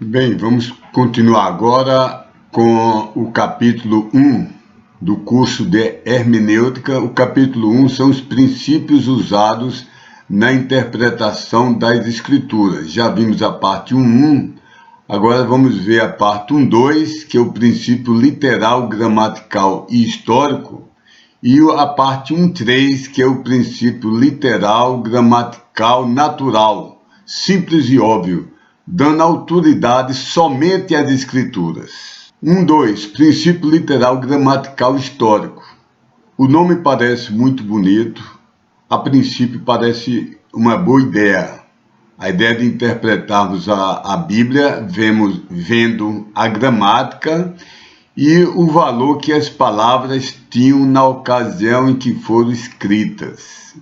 Bem, vamos continuar agora com o capítulo 1 do curso de Hermenêutica. O capítulo 1 são os princípios usados na interpretação das Escrituras. Já vimos a parte 1.1, agora vamos ver a parte 1.2, que é o princípio literal, gramatical e histórico, e a parte 1.3, que é o princípio literal, gramatical, natural, simples e óbvio, dando autoridade somente às Escrituras. 1.2, princípio literal, gramatical, histórico. O nome parece muito bonito, a princípio parece uma boa ideia. A ideia de interpretarmos a Bíblia, vendo a gramática e o valor que as palavras tinham na ocasião em que foram escritas.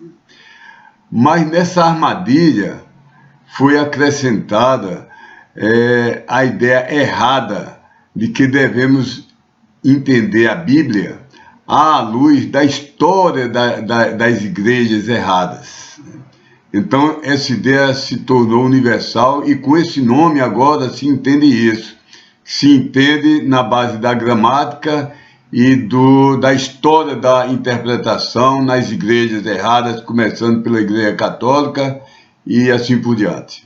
Mas nessa armadilha foi acrescentada a ideia errada de que devemos entender a Bíblia à luz da história das igrejas erradas. Então, essa ideia se tornou universal e com esse nome agora se entende isso. Se entende na base da gramática e da história da interpretação nas igrejas erradas, começando pela Igreja Católica e assim por diante.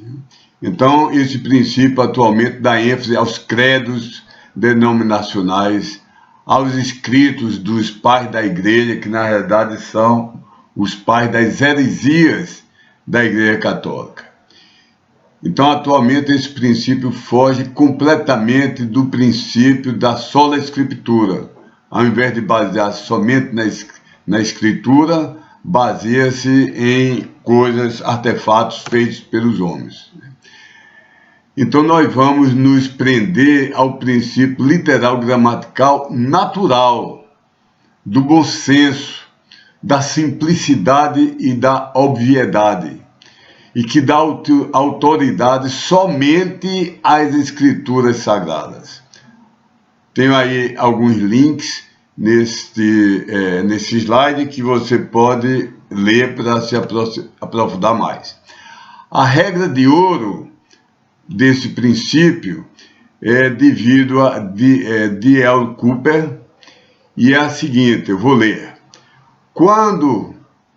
Então, esse princípio atualmente dá ênfase aos credos denominacionais, aos escritos dos pais da igreja, que na realidade são os pais das heresias da Igreja Católica. Então, atualmente, esse princípio foge completamente do princípio da sola Escritura. Ao invés de basear-se somente na Escritura, baseia-se em coisas, artefatos feitos pelos homens. Então, nós vamos nos prender ao princípio literal, gramatical, natural, do bom senso, da simplicidade e da obviedade, e que dá autoridade somente às Escrituras Sagradas. Tenho aí alguns links nesse slide que você pode ler para se aprofundar mais. A regra de ouro desse princípio é devido a D.L. Cooper, e é a seguinte, eu vou ler.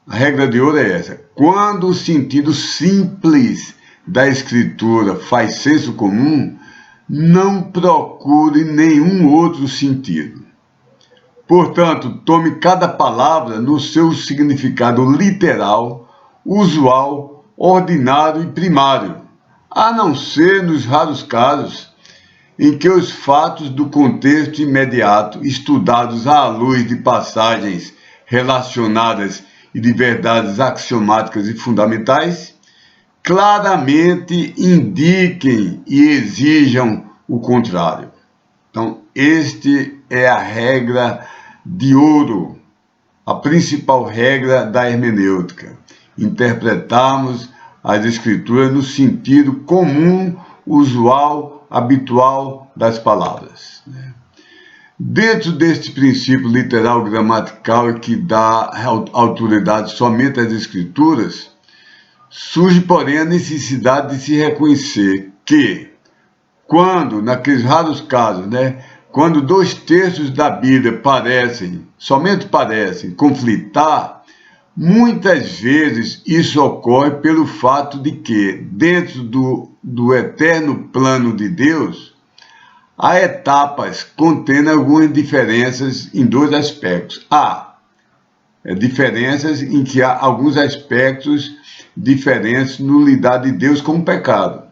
A regra de ouro é essa: quando o sentido simples da Escritura faz senso comum, não procure nenhum outro sentido. Portanto, tome cada palavra no seu significado literal, usual, ordinário e primário, a não ser nos raros casos em que os fatos do contexto imediato, estudados à luz de passagens relacionadas e de verdades axiomáticas e fundamentais, claramente indiquem e exijam o contrário. Então, este é a regra de ouro, a principal regra da hermenêutica. Interpretarmos as Escrituras no sentido comum, usual, habitual das palavras. Dentro deste princípio literal gramatical que dá autoridade somente às Escrituras, surge, porém, a necessidade de se reconhecer que, naqueles raros casos, quando 2/3 da Bíblia somente parecem conflitar, muitas vezes isso ocorre pelo fato de que, dentro do eterno plano de Deus, há etapas contendo algumas diferenças em dois aspectos. Há diferenças em que há alguns aspectos diferentes no lidar de Deus com o pecado.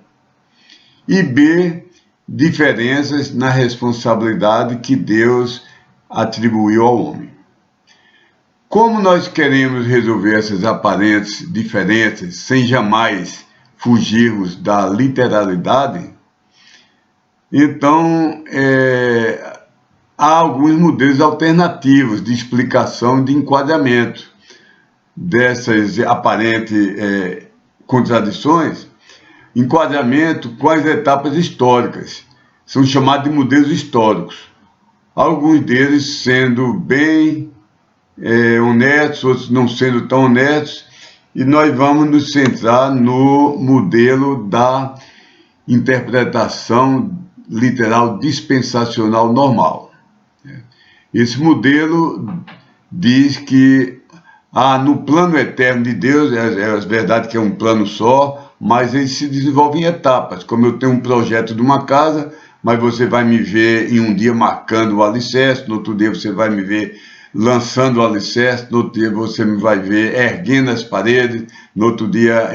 E B, diferenças na responsabilidade que Deus atribuiu ao homem. Como nós queremos resolver essas aparentes diferenças sem jamais fugirmos da literalidade, então há alguns modelos alternativos de explicação e de enquadramento dessas aparentes contradições. Enquadramento com as etapas históricas. São chamados de modelos históricos. Alguns deles sendo bem honestos, outros não sendo tão honestos. E nós vamos nos centrar no modelo da interpretação literal dispensacional normal. Esse modelo diz que no plano eterno de Deus, é verdade que é um plano só, mas ele se desenvolve em etapas. Como eu tenho um projeto de uma casa, mas você vai me ver em um dia marcando o alicerce, no outro dia você vai me ver lançando o alicerce, no outro dia você me vai ver erguendo as paredes, no outro dia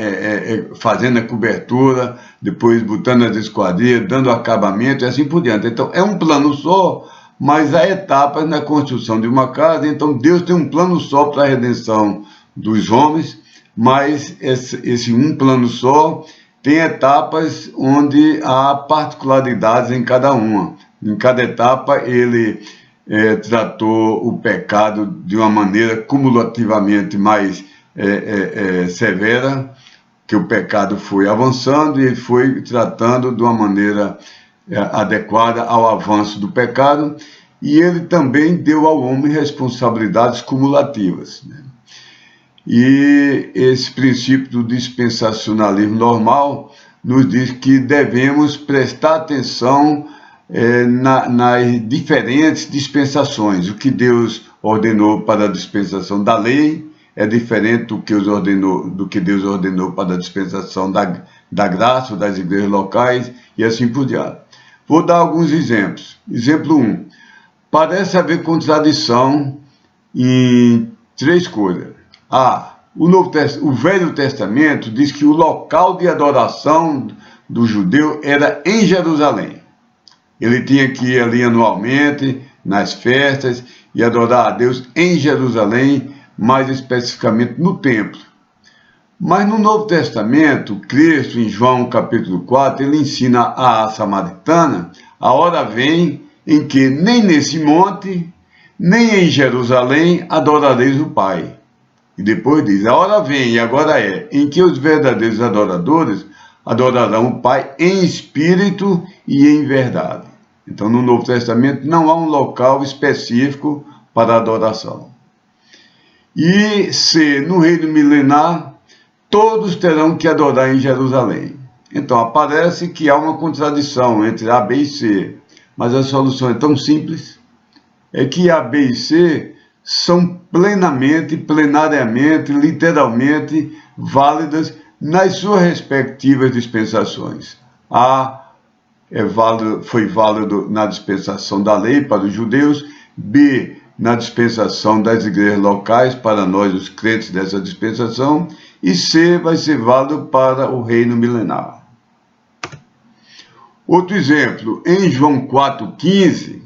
fazendo a cobertura, depois botando as esquadrias, dando acabamento e assim por diante. Então é um plano só, mas há etapas na construção de uma casa. Então Deus tem um plano só para a redenção dos homens, mas esse um plano só tem etapas onde há particularidades em cada uma. Em cada etapa ele tratou o pecado de uma maneira cumulativamente mais severa, que o pecado foi avançando e ele foi tratando de uma maneira adequada ao avanço do pecado, e ele também deu ao homem responsabilidades cumulativas, né? E esse princípio do dispensacionalismo normal nos diz que devemos prestar atenção nas diferentes dispensações. O que Deus ordenou para a dispensação da lei é diferente do que Deus ordenou para a dispensação da graça, das igrejas locais e assim por diante. Vou dar alguns exemplos. Exemplo 1. Parece haver contradição em 3 coisas. O Velho Testamento diz que o local de adoração do judeu era em Jerusalém. Ele tinha que ir ali anualmente, nas festas, e adorar a Deus em Jerusalém, mais especificamente no templo. Mas no Novo Testamento, Cristo, em João capítulo 4, ele ensina à samaritana: a hora vem em que nem nesse monte, nem em Jerusalém adorareis o Pai. E depois diz: a hora vem, e agora em que os verdadeiros adoradores adorarão o Pai em espírito e em verdade. Então, no Novo Testamento não há um local específico para adoração. E C, no reino milenar, todos terão que adorar em Jerusalém. Então, aparece que há uma contradição entre A, B e C, mas a solução é tão simples, é que A, B e C são plenariamente, literalmente válidas nas suas respectivas dispensações. A foi válido na dispensação da lei para os judeus, B na dispensação das igrejas locais para nós, os crentes dessa dispensação, e C vai ser válido para o reino milenar. Outro exemplo, em João 4,15,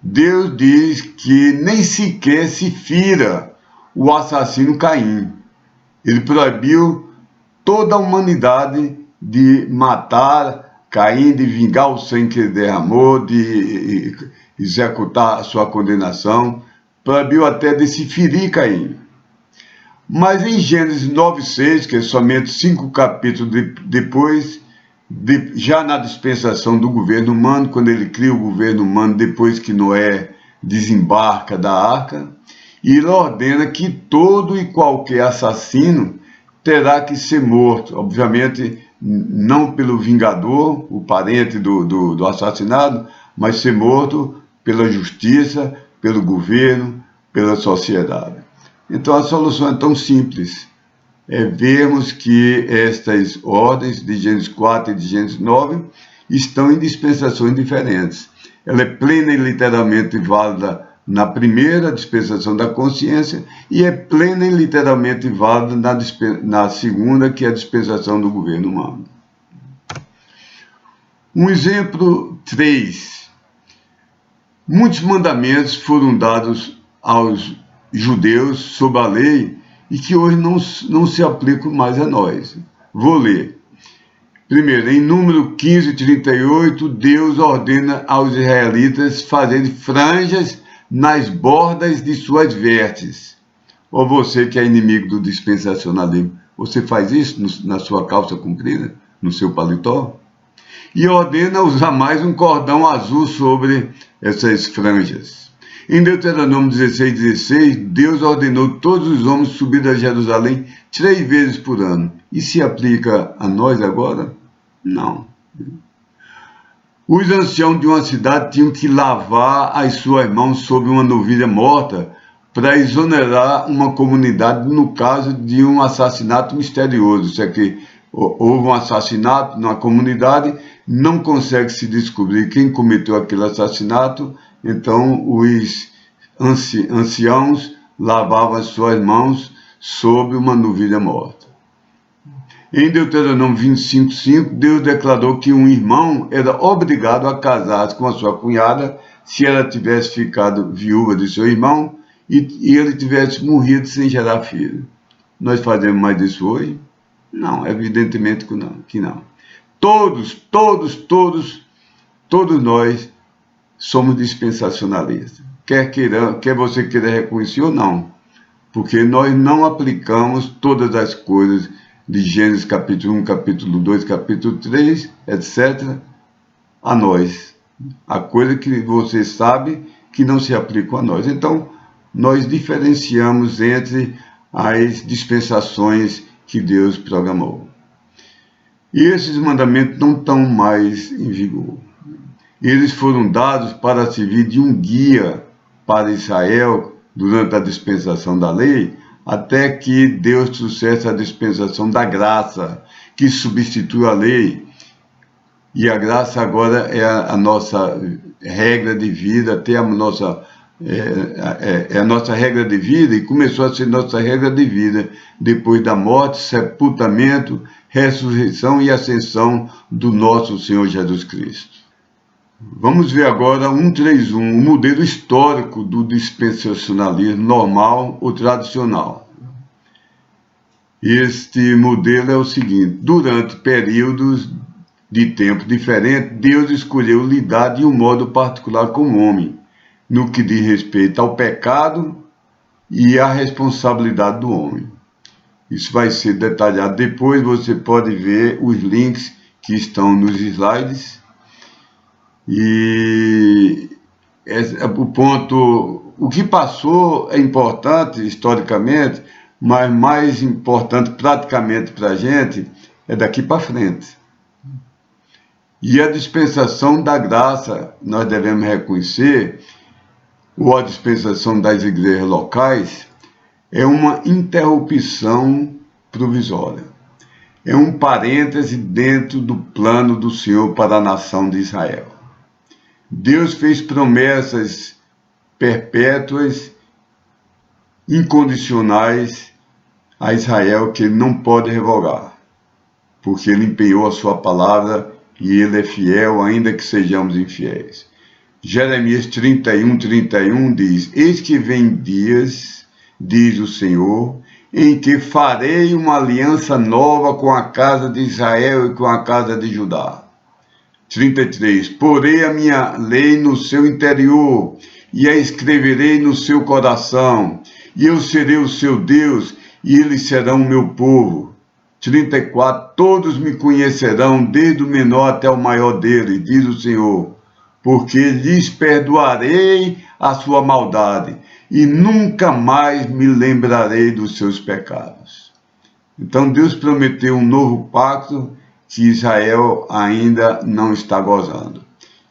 Deus diz que nem sequer se fira o assassino Caim. Ele proibiu toda a humanidade de matar Caim, de vingar o sangue que ele derramou, de executar a sua condenação. Proibiu até de se ferir Caim. Mas em Gênesis 9,6, que é somente 5 capítulos depois, já na dispensação do governo humano, quando ele cria o governo humano, depois que Noé desembarca da arca, e ele ordena que todo e qualquer assassino terá que ser morto. Obviamente, não pelo vingador, o parente do assassinado, mas ser morto pela justiça, pelo governo, pela sociedade. Então a solução é tão simples. Vermos que estas ordens de Gênesis 4 e de Gênesis 9 estão em dispensações diferentes. Ela é plena e literalmente válida na primeira dispensação da consciência e é plena e literalmente válida na segunda, que é a dispensação do governo humano. Um exemplo 3. Muitos mandamentos foram dados aos judeus sob a lei e que hoje não se aplicam mais a nós. Vou ler. Primeiro, em Número 15:38, Deus ordena aos israelitas fazerem franjas nas bordas de suas vestes. Ou você que é inimigo do dispensacionalismo, você faz isso na sua calça comprida, no seu paletó? E ordena usar mais um cordão azul sobre essas franjas. Em Deuteronômio 16:16, Deus ordenou todos os homens subir a Jerusalém 3 vezes por ano. E se aplica a nós agora? Não. Os anciãos de uma cidade tinham que lavar as suas mãos sobre uma novilha morta para exonerar uma comunidade no caso de um assassinato misterioso. Isso é que houve um assassinato numa comunidade, não consegue se descobrir quem cometeu aquele assassinato, então os anciãos lavavam as suas mãos sobre uma novilha morta. Em Deuteronômio 25:5, Deus declarou que um irmão era obrigado a casar-se com a sua cunhada se ela tivesse ficado viúva de seu irmão e ele tivesse morrido sem gerar filho. Nós fazemos mais isso hoje? Não, evidentemente que não. Todos nós somos dispensacionalistas. Quer você queira reconhecer ou não, porque nós não aplicamos todas as coisas de Gênesis capítulo 1, capítulo 2, capítulo 3, etc., a nós. A coisa que você sabe que não se aplicam a nós. Então, nós diferenciamos entre as dispensações que Deus programou. E esses mandamentos não estão mais em vigor. Eles foram dados para servir de um guia para Israel durante a dispensação da lei, até que Deus trouxesse a dispensação da graça, que substitui a lei. E a graça agora é a nossa regra de vida, até a nossa regra de vida, e começou a ser nossa regra de vida depois da morte, sepultamento, ressurreição e ascensão do nosso Senhor Jesus Cristo. Vamos ver agora 131, o modelo histórico do dispensacionalismo normal ou tradicional. Este modelo é o seguinte: durante períodos de tempo diferentes, Deus escolheu lidar de um modo particular com o homem, no que diz respeito ao pecado e à responsabilidade do homem. Isso vai ser detalhado depois, você pode ver os links que estão nos slides. E o que passou é importante historicamente, mas mais importante praticamente para a gente é daqui para frente. E a dispensação da graça, nós devemos reconhecer, ou a dispensação das igrejas locais, é uma interrupção provisória. É um parêntese dentro do plano do Senhor para a nação de Israel. Deus fez promessas perpétuas, incondicionais a Israel que ele não pode revogar, porque ele empenhou a sua palavra e ele é fiel, ainda que sejamos infiéis. Jeremias 31:31 diz: Eis que vem dias, diz o Senhor, em que farei uma aliança nova com a casa de Israel e com a casa de Judá. 33. Porei a minha lei no seu interior e a escreverei no seu coração, e eu serei o seu Deus e eles serão o meu povo. 34. Todos me conhecerão, desde o menor até o maior deles, diz o Senhor, porque lhes perdoarei a sua maldade e nunca mais me lembrarei dos seus pecados. Então Deus prometeu um novo pacto que Israel ainda não está gozando.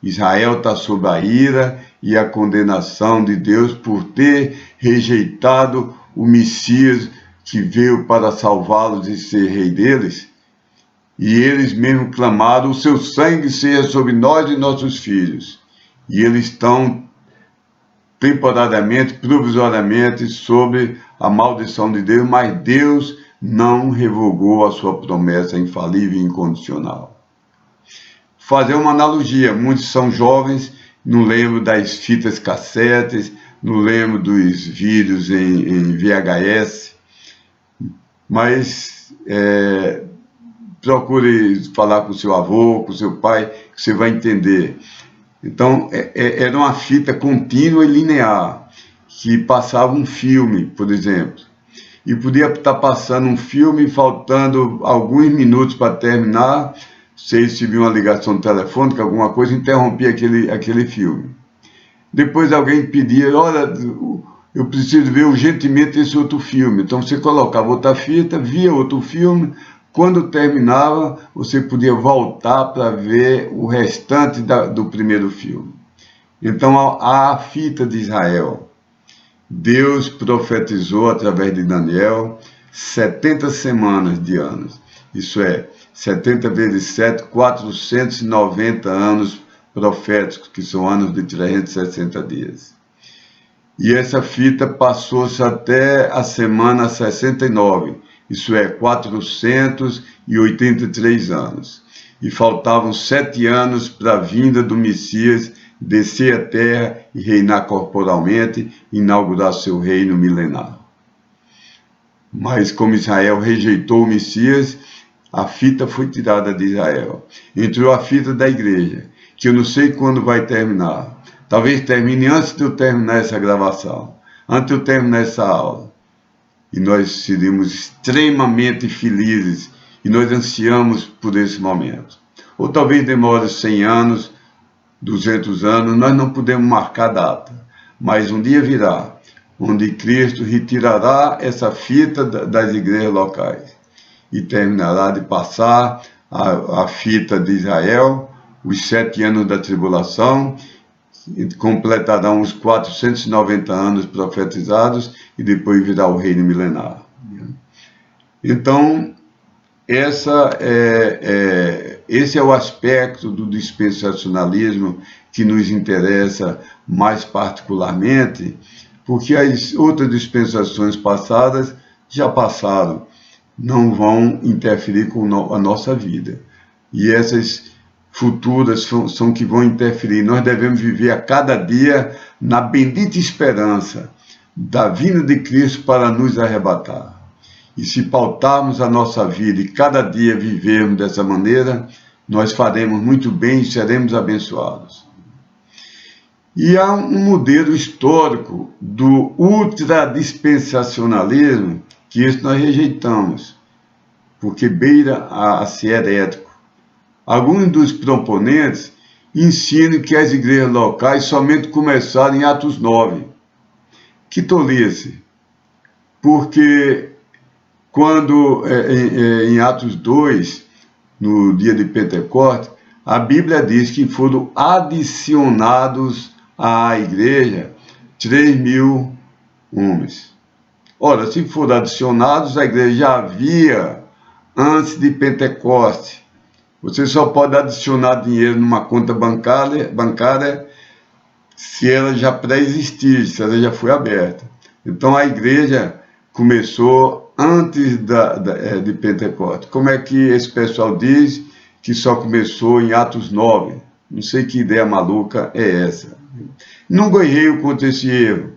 Israel está sob a ira e a condenação de Deus por ter rejeitado o Messias que veio para salvá-los e ser rei deles. E eles mesmo clamaram: o seu sangue seja sobre nós e nossos filhos. E eles estão temporariamente, provisoriamente, sob a maldição de Deus, mas Deus não revogou a sua promessa infalível e incondicional. Fazer uma analogia: muitos são jovens, não lembro das fitas cassetes, não lembro dos vídeos em VHS, mas procure falar com seu avô, com seu pai, que você vai entender. Então, era uma fita contínua e linear, que passava um filme, por exemplo. E podia estar passando um filme, faltando alguns minutos para terminar, se tiver uma ligação telefônica, alguma coisa, interrompia aquele filme. Depois alguém pedia: olha, eu preciso ver urgentemente esse outro filme. Então você colocava outra fita, via outro filme, Quando terminava, você podia voltar para ver o restante do primeiro filme. Então, a fita de Israel. Deus profetizou através de Daniel 70 semanas de anos. Isso é, 70 vezes 7, 490 anos proféticos, que são anos de 360 dias. E essa fita passou-se até a semana 69, isso é, 483 anos. E faltavam 7 anos para a vinda do Messias descer a terra e reinar corporalmente, inaugurar seu reino milenar. Mas como Israel rejeitou o Messias, a fita foi tirada de Israel. Entrou a fita da igreja, que eu não sei quando vai terminar. Talvez termine antes de eu terminar essa gravação, antes de eu terminar essa aula. E nós seríamos extremamente felizes, e nós ansiamos por esse momento. Ou talvez demore 100 anos, 200 anos, nós não podemos marcar data, mas um dia virá, onde Cristo retirará essa fita das igrejas locais e terminará de passar a fita de Israel, os 7 anos da tribulação, completarão os 490 anos profetizados e depois virá o reino milenar. Então, esse é o aspecto do dispensacionalismo que nos interessa mais particularmente, porque as outras dispensações passadas já passaram, não vão interferir com a nossa vida. E essas futuras são que vão interferir. Nós devemos viver a cada dia na bendita esperança da vinda de Cristo para nos arrebatar. E se pautarmos a nossa vida e cada dia vivermos dessa maneira, nós faremos muito bem e seremos abençoados. E há um modelo histórico do ultradispensacionalismo que isso nós rejeitamos, porque beira a ser herético. Alguns dos proponentes ensinam que as igrejas locais somente começaram em Atos 9. Que tolice, porque quando em Atos 2, no dia de Pentecostes, a Bíblia diz que foram adicionados à igreja 3.000 homens. Ora, se foram adicionados, a igreja já havia antes de Pentecostes. Você só pode adicionar dinheiro numa conta bancária se ela já pré-existir, se ela já foi aberta. Então a igreja começou antes de Pentecostes. Como é que esse pessoal diz que só começou em Atos 9? Não sei que ideia maluca é essa. Não ganhei contra esse erro.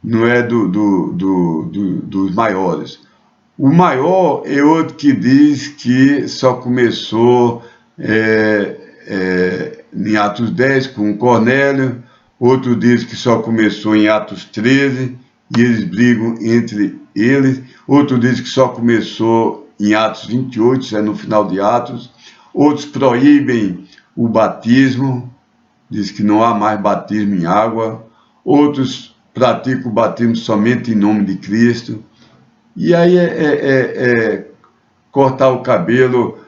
Não é dos maiores. O maior é outro que diz que só começou em Atos 10 com Cornélio, outro diz que só começou em Atos 13 e eles brigam entre eles, outro diz que só começou em Atos 28, isso é no final de Atos, outros proíbem o batismo, diz que não há mais batismo em água, outros praticam o batismo somente em nome de Cristo. E aí cortar o cabelo,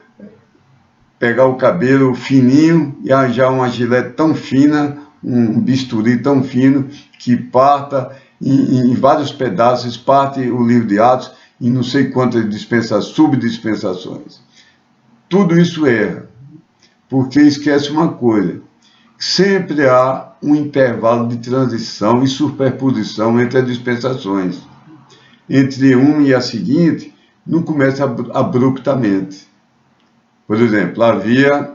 pegar o cabelo fininho e arranjar uma gilete tão fina, um bisturi tão fino, que parta em vários pedaços, parte o livro de Atos em não sei quantas subdispensações. Tudo isso erra, porque esquece uma coisa: sempre há um intervalo de transição e superposição entre as dispensações. Entre uma e a seguinte, não começa abruptamente. Por exemplo, havia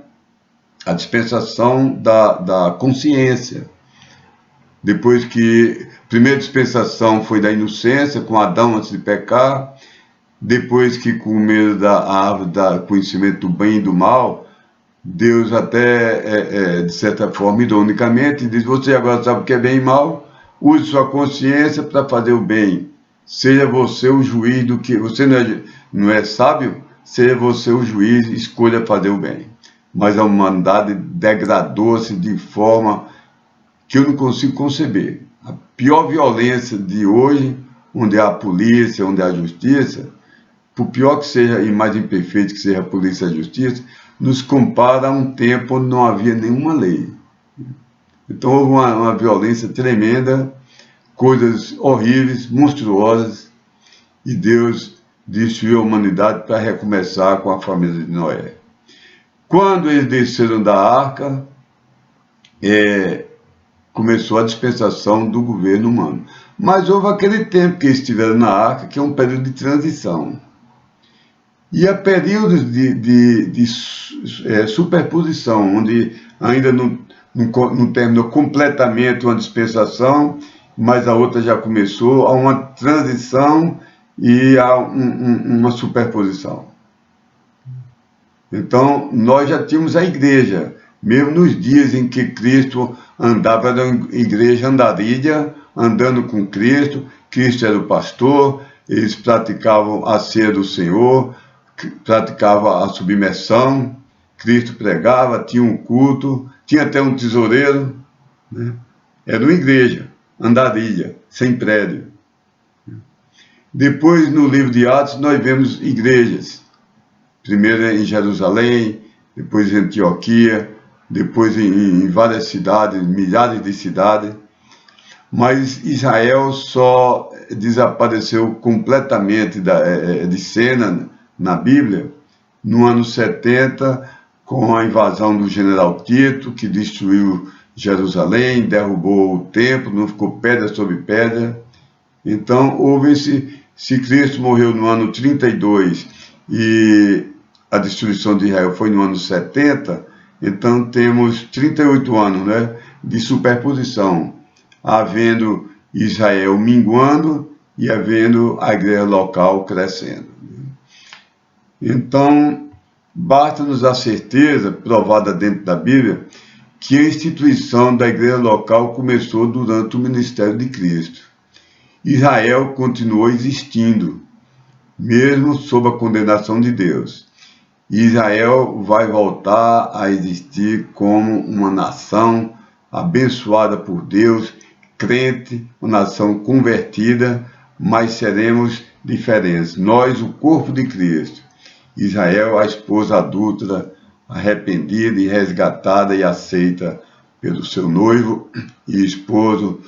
a dispensação da consciência. Depois que a primeira dispensação foi da inocência, com Adão antes de pecar, depois que comeram da árvore do conhecimento do bem e do mal, Deus até, de certa forma, ironicamente, diz: você agora sabe o que é bem e mal, use sua consciência para fazer o bem. Seja você o juiz do que... Você não é sábio? Seja você o juiz, escolha fazer o bem. Mas a humanidade degradou-se de forma que eu não consigo conceber. A pior violência de hoje, onde há a polícia, onde há a justiça, por pior que seja e mais imperfeito que seja a polícia e a justiça, nos compara a um tempo onde não havia nenhuma lei. Então houve uma violência tremenda, coisas horríveis, monstruosas, e Deus destruiu a humanidade para recomeçar com a família de Noé. Quando eles desceram da arca, começou a dispensação do governo humano. Mas houve aquele tempo que eles estiveram na arca, que é um período de transição. E há períodos de superposição, onde ainda não terminou completamente uma dispensação, mas a outra já começou, há uma transição e há uma superposição. Então, nós já tínhamos a igreja, mesmo nos dias em que Cristo andava, era uma igreja andarilha, andando com Cristo, Cristo era o pastor, eles praticavam a ceia do Senhor, praticavam a submersão, Cristo pregava, tinha um culto, tinha até um tesoureiro, né? Era uma igreja, andarilha, sem prédio. Depois, no livro de Atos, nós vemos igrejas, primeiro em Jerusalém, depois em Antioquia, depois em várias cidades, milhares de cidades, mas Israel só desapareceu completamente de cena na Bíblia no ano 70, com a invasão do general Tito, que destruiu Jerusalém, derrubou o templo, não ficou pedra sobre pedra. Então, se Cristo morreu no ano 32 e a destruição de Israel foi no ano 70, então temos 38 anos, né, de superposição, havendo Israel minguando e havendo a igreja local crescendo. Então, basta-nos a certeza, provada dentro da Bíblia, que a instituição da igreja local começou durante o ministério de Cristo. Israel continuou existindo, mesmo sob a condenação de Deus. Israel vai voltar a existir como uma nação abençoada por Deus, crente, uma nação convertida, mas seremos diferentes. Nós, o corpo de Cristo. Israel, a esposa adúltera, arrependida e resgatada e aceita pelo seu noivo e esposo,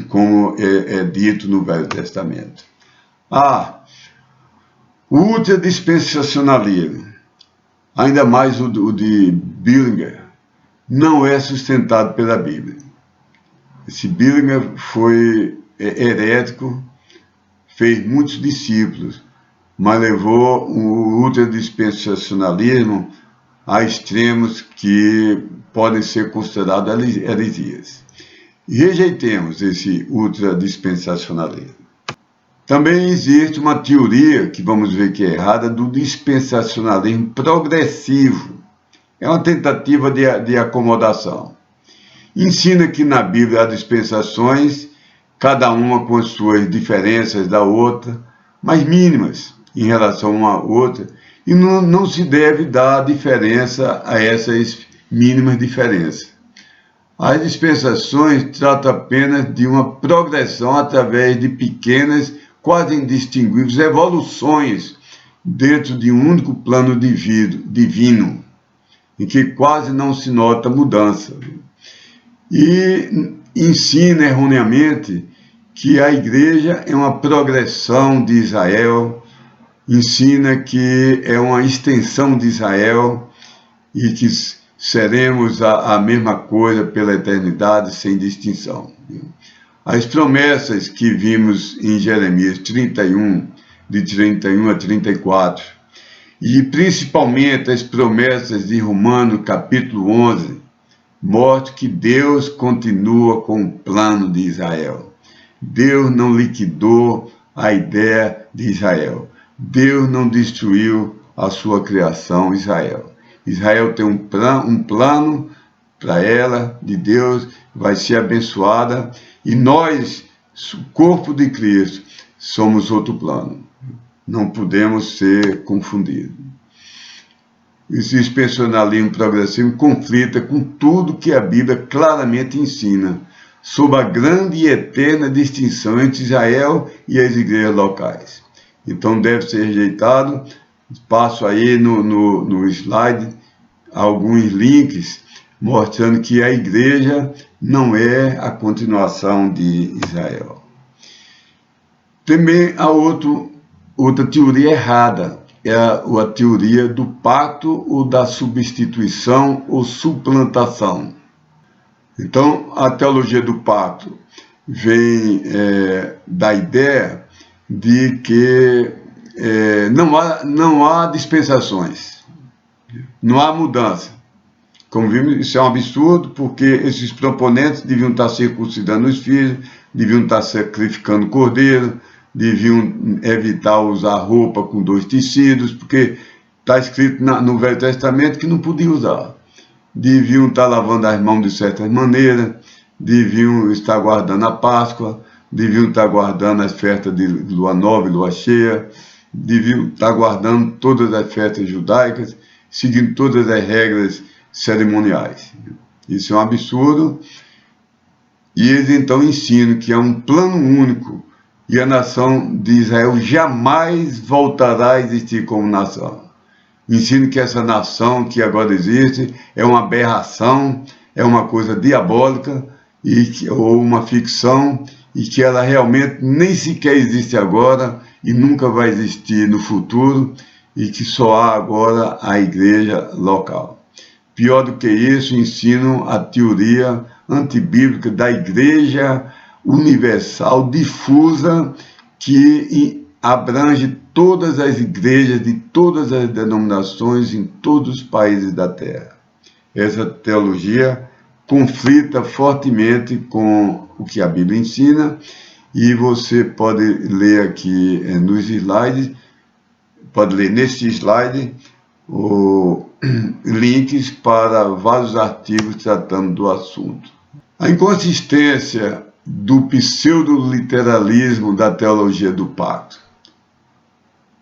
como é dito no Velho Testamento. O ultradispensacionalismo, ainda mais o de Bullinger, não é sustentado pela Bíblia. Esse Bullinger foi herético, fez muitos discípulos, mas levou o ultradispensacionalismo a extremos que podem ser considerados heresias. Rejeitemos esse ultradispensacionalismo. Também existe uma teoria, que vamos ver que é errada, do dispensacionalismo progressivo. É uma tentativa de acomodação. Ensina que na Bíblia há dispensações, cada uma com as suas diferenças da outra, mas mínimas em relação uma à outra, e não se deve dar diferença a essas mínimas diferenças. As dispensações tratam apenas de uma progressão através de pequenas, quase indistinguíveis evoluções dentro de um único plano divino, em que quase não se nota mudança. E ensina erroneamente que a igreja é uma progressão de Israel, ensina que é uma extensão de Israel e que seremos a mesma coisa pela eternidade, sem distinção. As promessas que vimos em Jeremias 31, de 31 a 34, e principalmente as promessas de Romanos capítulo 11, mostram que Deus continua com o plano de Israel. Deus não liquidou a ideia de Israel. Deus não destruiu a sua criação, Israel. Israel tem um plano para ela, de Deus, vai ser abençoada, e nós, o corpo de Cristo, somos outro plano. Não podemos ser confundidos. Esse dispensacionalismo progressivo conflita com tudo que a Bíblia claramente ensina sobre a grande e eterna distinção entre Israel e as igrejas locais. então deve ser rejeitado. Passo aí no slide alguns links mostrando que a igreja não é a continuação de Israel. Também há outra teoria errada, é a teoria do pacto ou da substituição ou suplantação. Então, a teologia do pacto vem da ideia de que não há dispensações, não há mudança. Como vimos, isso é um absurdo, porque esses proponentes deviam estar circuncidando os filhos, deviam estar sacrificando cordeiro, deviam evitar usar roupa com 2 tecidos, porque está escrito no Velho Testamento que não podia usar. Deviam estar lavando as mãos de certa maneira, deviam estar guardando a Páscoa, deviam estar guardando as festas de lua nova e lua cheia, deviam estar guardando todas as festas judaicas, seguindo todas as regras cerimoniais. Isso é um absurdo. E eles então ensinam que é um plano único e a nação de Israel jamais voltará a existir como nação. Ensinam que essa nação que agora existe é uma aberração, é uma coisa diabólica ou uma ficção, e que ela realmente nem sequer existe agora e nunca vai existir no futuro, e que só há agora a igreja local. Pior do que isso, ensinam a teoria antibíblica da igreja universal difusa, que abrange todas as igrejas de todas as denominações em todos os países da Terra. Essa teologia conflita fortemente com o que a Bíblia ensina, e você pode ler aqui nos slides, pode ler neste slide, links para vários artigos tratando do assunto. A inconsistência do pseudo-literalismo da teologia do pacto.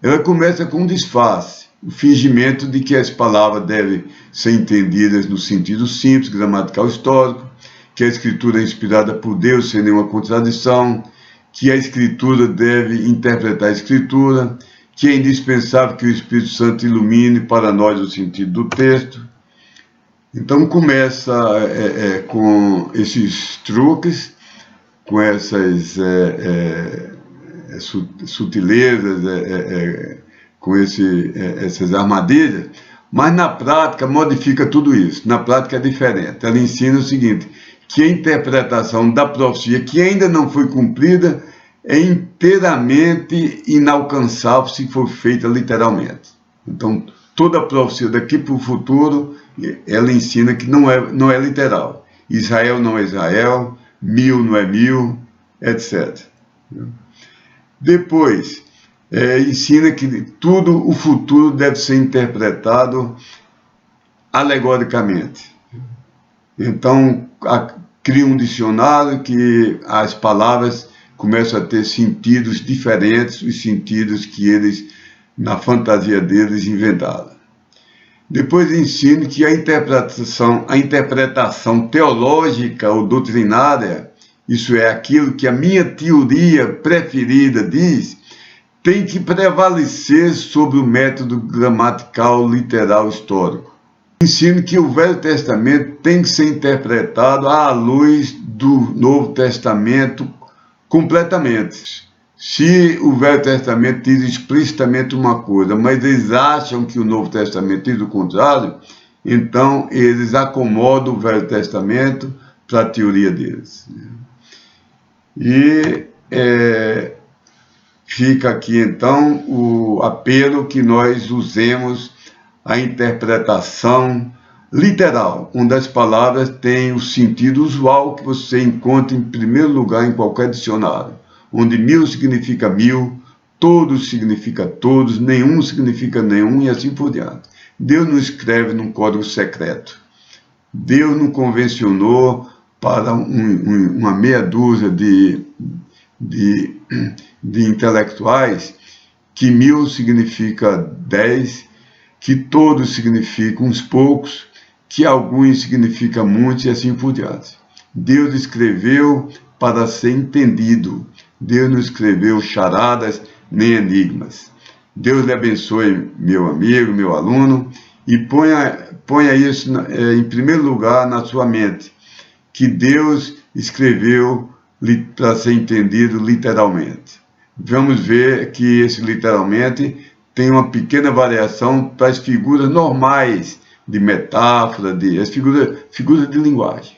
Ela começa com um disfarce, o fingimento de que as palavras devem ser entendidas no sentido simples, gramatical, histórico, que a Escritura é inspirada por Deus sem nenhuma contradição, que a Escritura deve interpretar a Escritura, que é indispensável que o Espírito Santo ilumine para nós o sentido do texto. Então começa com esses truques, com essas sutilezas, com essas armadilhas, mas na prática modifica tudo isso. Na prática é diferente. Ela ensina o seguinte, que a interpretação da profecia que ainda não foi cumprida é inteiramente inalcançável se for feita literalmente. Então, toda a profecia daqui para o futuro, ela ensina que não é literal. Israel não é Israel, 1000 não é 1000, etc. Depois, ensina que tudo o futuro deve ser interpretado alegoricamente. Então, cria um dicionário que as palavras começam a ter sentidos diferentes, os sentidos que eles, na fantasia deles, inventaram. Depois ensina que a interpretação teológica ou doutrinária, isso é aquilo que a minha teoria preferida diz, tem que prevalecer sobre o método gramatical, literal, histórico. Ensino que o Velho Testamento tem que ser interpretado à luz do Novo Testamento completamente. Se o Velho Testamento diz explicitamente uma coisa, mas eles acham que o Novo Testamento diz o contrário, então eles acomodam o Velho Testamento para a teoria deles. E fica aqui então o apelo que nós usemos a interpretação literal, onde as palavras têm o sentido usual que você encontra em primeiro lugar em qualquer dicionário, onde 1000 significa 1000, todos significa todos, nenhum significa nenhum e assim por diante. Deus não escreve num código secreto. Deus não convencionou para uma meia dúzia de intelectuais que 1000 significa 10, que todos significam uns poucos, que alguns significam muitos e assim por diante. Deus escreveu para ser entendido. Deus não escreveu charadas, nem enigmas. Deus lhe abençoe, meu amigo, meu aluno, e ponha isso em primeiro lugar na sua mente, que Deus escreveu para ser entendido literalmente. Vamos ver que esse literalmente tem uma pequena variação para as figuras normais de metáfora, as figuras de linguagem.